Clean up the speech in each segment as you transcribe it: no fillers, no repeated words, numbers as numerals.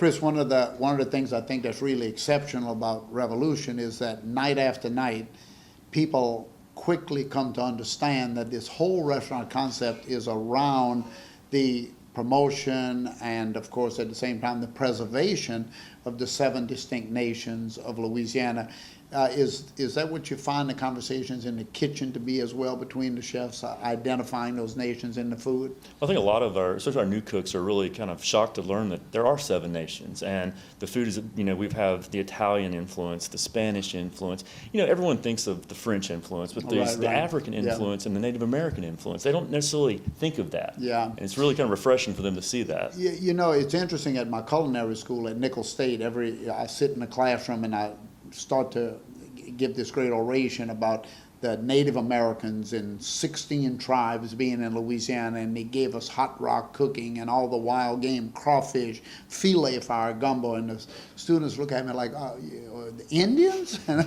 Chris, one of the things I think that's really exceptional about Revolution is that night after night, people quickly come to understand that this whole restaurant concept is around the promotion and, of course, at the same time, the preservation of the 7 distinct nations of Louisiana. Is that what you find the conversations in the kitchen to be as well between the chefs, identifying those nations in the food? I think a lot of especially our new cooks, are really kind of shocked to learn that there are 7 nations, and the food is, we have the Italian influence, the Spanish influence. Everyone thinks of the French influence, but there's the African influence and the Native American influence. They don't necessarily think of that. Yeah. And it's really kind of refreshing for them to see that. It's interesting at my culinary school at Nicholls State, I sit in the classroom and I start to give this great oration about the Native Americans and 16 tribes being in Louisiana, and they gave us hot rock cooking and all the wild game, crawfish, filet for our gumbo, and the students look at me like, oh, the Indians? And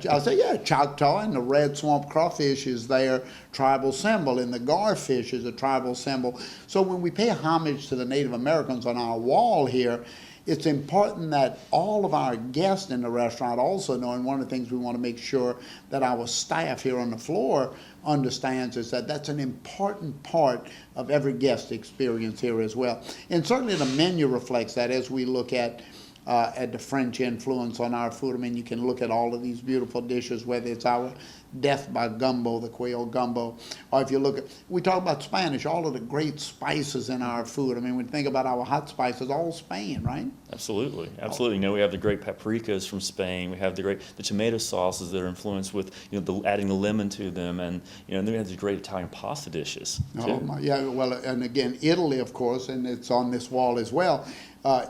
I say, yeah, Choctaw, and the red swamp crawfish is their tribal symbol, and the garfish is a tribal symbol. So when we pay homage to the Native Americans on our wall here, it's important that all of our guests in the restaurant also know, and one of the things we want to make sure that our staff here on the floor understands is that that's an important part of every guest experience here as well. And certainly the menu reflects that as we look at the French influence on our food. I mean, you can look at all of these beautiful dishes, whether it's our Death by Gumbo, the Creole gumbo, or if you look at, we talk about Spanish, all of the great spices in our food. I mean, when you think about our hot spices, all Spain, right? Absolutely, absolutely. We have the great paprikas from Spain. We have the tomato sauces that are influenced with, adding the lemon to them, and then we have the great Italian pasta dishes too. Well, and again, Italy, of course, and it's on this wall as well.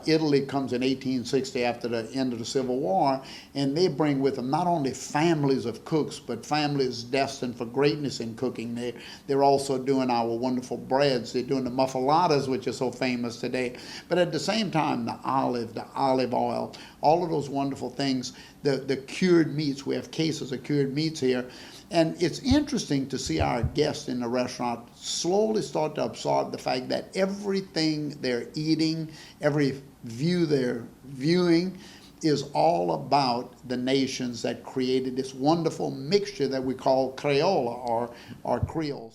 Italy comes in 1860 after the end of the Civil War, and they bring with them not only families of cooks, but families destined for greatness in cooking. They're also doing our wonderful breads. They're doing the muffulettas, which are so famous today. But at the same time, the olive oil, all of those wonderful things, the cured meats. We have cases of cured meats here. And it's interesting to see our guests in the restaurant slowly start to absorb the fact that everything they're eating, every view they're viewing, is all about the nations that created this wonderful mixture that we call Creole or Creole.